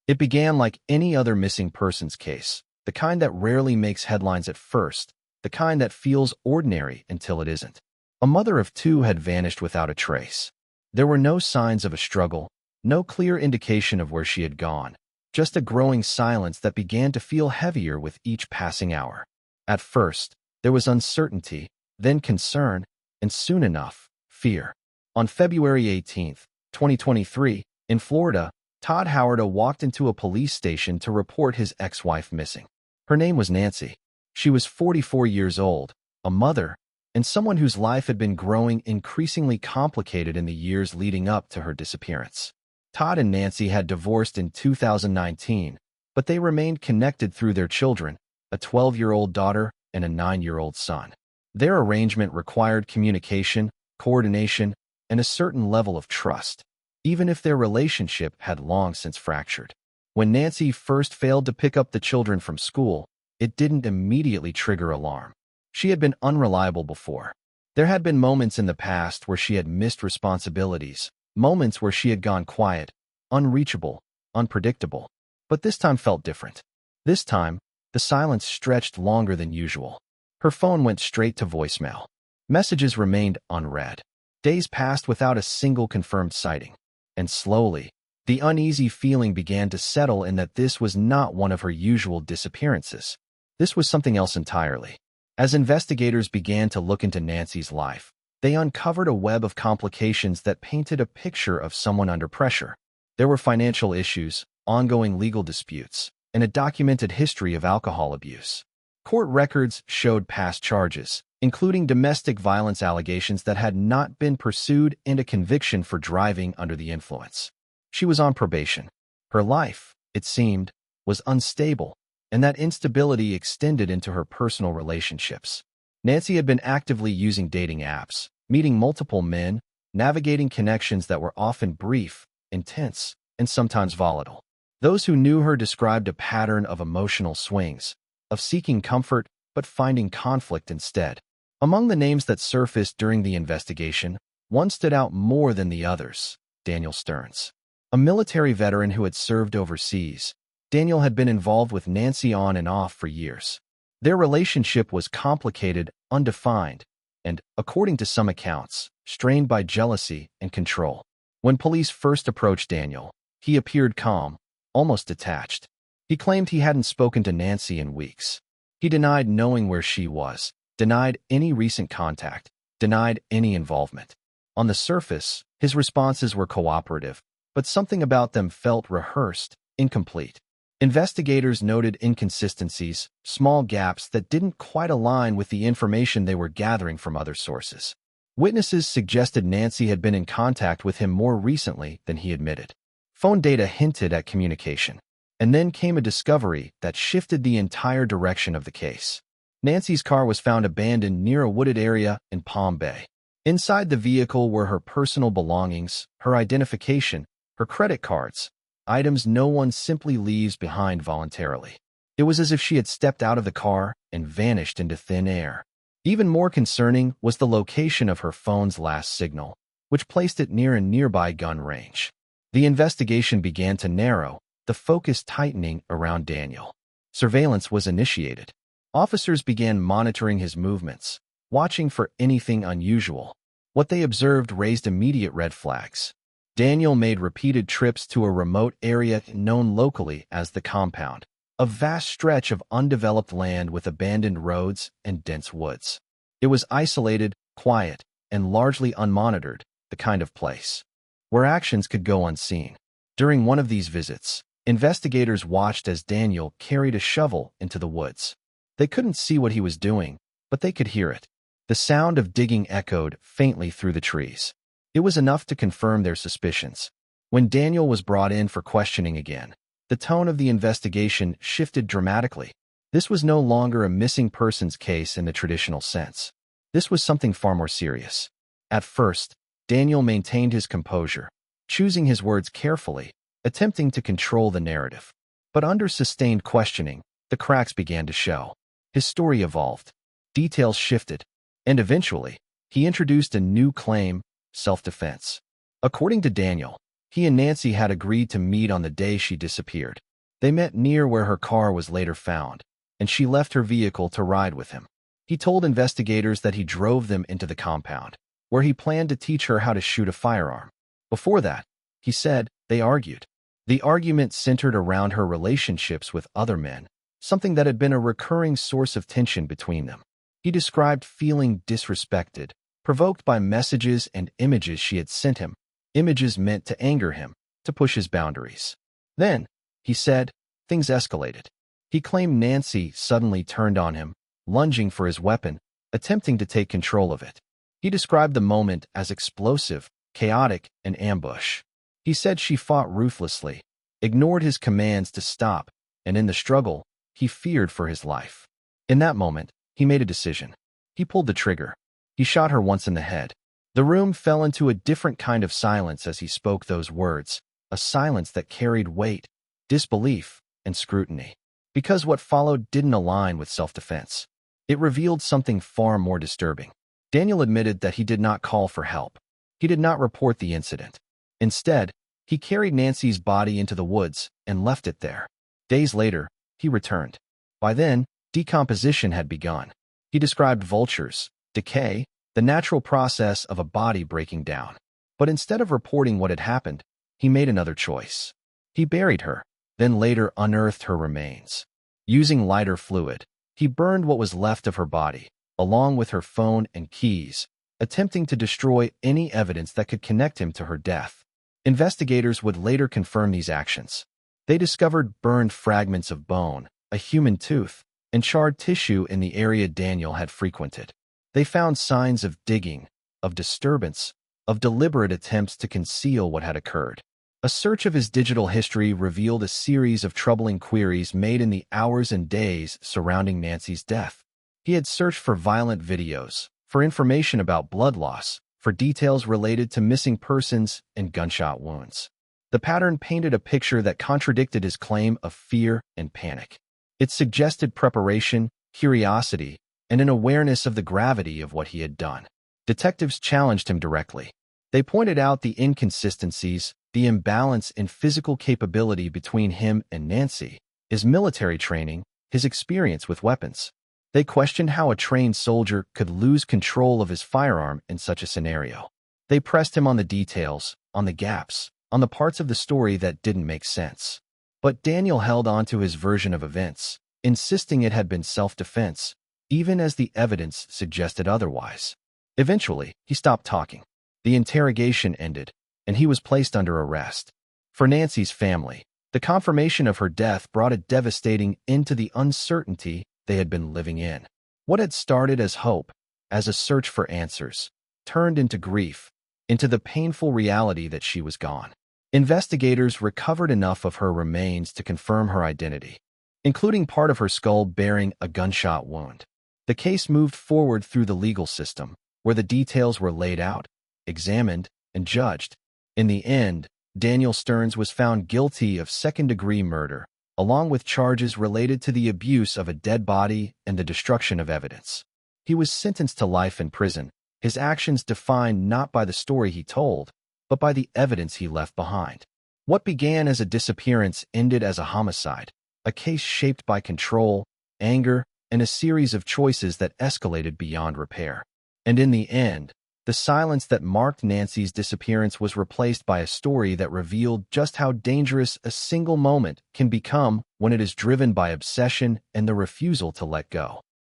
It began like any other missing persons case, the kind that rarely makes headlines at first, the kind that feels ordinary until it isn't. A mother of two had vanished without a trace. There were no signs of a struggle, no clear indication of where she had gone, just a growing silence that began to feel heavier with each passing hour. At first, there was uncertainty, then concern, and soon enough, fear. On February 18, 2023, in Florida, Todd Howard walked into a police station to report his ex-wife missing. Her name was Nancy. She was 44 years old, a mother, and someone whose life had been growing increasingly complicated in the years leading up to her disappearance. Todd and Nancy had divorced in 2019, but they remained connected through their children, a 12-year-old daughter and a 9-year-old son. Their arrangement required communication, coordination, and a certain level of trust, even if their relationship had long since fractured. When Nancy first failed to pick up the children from school, it didn't immediately trigger alarm. She had been unreliable before. There had been moments in the past where she had missed responsibilities, moments where she had gone quiet, unreachable, unpredictable. But this time felt different. This time, the silence stretched longer than usual. Her phone went straight to voicemail. Messages remained unread. Days passed without a single confirmed sighting. And slowly, the uneasy feeling began to settle in that this was not one of her usual disappearances. This was something else entirely. As investigators began to look into Nancy's life, they uncovered a web of complications that painted a picture of someone under pressure. There were financial issues, ongoing legal disputes, and a documented history of alcohol abuse. Court records showed past charges, including domestic violence allegations that had not been pursued and a conviction for driving under the influence. She was on probation. Her life, it seemed, was unstable, and that instability extended into her personal relationships. Nancy had been actively using dating apps, meeting multiple men, navigating connections that were often brief, intense, and sometimes volatile. Those who knew her described a pattern of emotional swings, of seeking comfort but finding conflict instead. Among the names that surfaced during the investigation, one stood out more than the others: Daniel Stearns. A military veteran who had served overseas, Daniel had been involved with Nancy on and off for years. Their relationship was complicated, undefined, and, according to some accounts, strained by jealousy and control. When police first approached Daniel, he appeared calm, almost detached. He claimed he hadn't spoken to Nancy in weeks. He denied knowing where she was, denied any recent contact, denied any involvement. On the surface, his responses were cooperative, but something about them felt rehearsed, incomplete. Investigators noted inconsistencies, small gaps that didn't quite align with the information they were gathering from other sources. Witnesses suggested Nancy had been in contact with him more recently than he admitted. Phone data hinted at communication. And then came a discovery that shifted the entire direction of the case. Nancy's car was found abandoned near a wooded area in Palm Bay. Inside the vehicle were her personal belongings, her identification, her credit cards, items no one simply leaves behind voluntarily. It was as if she had stepped out of the car and vanished into thin air. Even more concerning was the location of her phone's last signal, which placed it near a nearby gun range. The investigation began to narrow, the focus tightening around Daniel. Surveillance was initiated. Officers began monitoring his movements, watching for anything unusual. What they observed raised immediate red flags. Daniel made repeated trips to a remote area known locally as the Compound, a vast stretch of undeveloped land with abandoned roads and dense woods. It was isolated, quiet, and largely unmonitored, the kind of place where actions could go unseen. During one of these visits, investigators watched as Daniel carried a shovel into the woods. They couldn't see what he was doing, but they could hear it. The sound of digging echoed faintly through the trees. It was enough to confirm their suspicions. When Daniel was brought in for questioning again, the tone of the investigation shifted dramatically. This was no longer a missing persons case in the traditional sense. This was something far more serious. At first, Daniel maintained his composure, choosing his words carefully, attempting to control the narrative. But under sustained questioning, the cracks began to show. His story evolved. Details shifted. And eventually, he introduced a new claim: self-defense. According to Daniel, He and Nancy had agreed to meet on the day she disappeared. They met near where her car was later found, and she left her vehicle to ride with him. He told investigators that he drove them into the compound, where he planned to teach her how to shoot a firearm. Before that, he said, they argued. The argument centered around her relationships with other men, something that had been a recurring source of tension between them. He described feeling disrespected, provoked by messages and images she had sent him, images meant to anger him, to push his boundaries. Then, he said, things escalated. He claimed Nancy suddenly turned on him, lunging for his weapon, attempting to take control of it. He described the moment as explosive, chaotic, and ambush. He said she fought ruthlessly, ignored his commands to stop, and in the struggle, he feared for his life. In that moment, he made a decision. He pulled the trigger. He shot her once in the head. The room fell into a different kind of silence as he spoke those words, a silence that carried weight, disbelief, and scrutiny. Because what followed didn't align with self-defense. It revealed something far more disturbing. Daniel admitted that he did not call for help. He did not report the incident. Instead, he carried Nancy's body into the woods and left it there. Days later, he returned. By then, decomposition had begun. He described vultures, decay, the natural process of a body breaking down. But instead of reporting what had happened, he made another choice. He buried her, then later unearthed her remains. Using lighter fluid, he burned what was left of her body, along with her phone and keys, attempting to destroy any evidence that could connect him to her death. Investigators would later confirm these actions. They discovered burned fragments of bone, a human tooth, and charred tissue in the area Daniel had frequented. They found signs of digging, of disturbance, of deliberate attempts to conceal what had occurred. A search of his digital history revealed a series of troubling queries made in the hours and days surrounding Nancy's death. He had searched for violent videos, for information about blood loss, for details related to missing persons and gunshot wounds. The pattern painted a picture that contradicted his claim of fear and panic. It suggested preparation, curiosity, and an awareness of the gravity of what he had done. Detectives challenged him directly. They pointed out the inconsistencies, the imbalance in physical capability between him and Nancy, his military training, his experience with weapons. They questioned how a trained soldier could lose control of his firearm in such a scenario. They pressed him on the details, on the gaps, on the parts of the story that didn't make sense. But Daniel held on to his version of events, insisting it had been self-defense, even as the evidence suggested otherwise. Eventually, he stopped talking. The interrogation ended, and he was placed under arrest. For Nancy's family, the confirmation of her death brought a devastating end to the uncertainty they had been living in. What had started as hope, as a search for answers, turned into grief, into the painful reality that she was gone. Investigators recovered enough of her remains to confirm her identity, including part of her skull bearing a gunshot wound. The case moved forward through the legal system, where the details were laid out, examined, and judged. In the end, Daniel Stearns was found guilty of second-degree murder, along with charges related to the abuse of a dead body and the destruction of evidence. He was sentenced to life in prison, his actions defined not by the story he told, but by the evidence he left behind. What began as a disappearance ended as a homicide, a case shaped by control, anger, and a series of choices that escalated beyond repair. And in the end, the silence that marked Nancy's disappearance was replaced by a story that revealed just how dangerous a single moment can become when it is driven by obsession and the refusal to let go.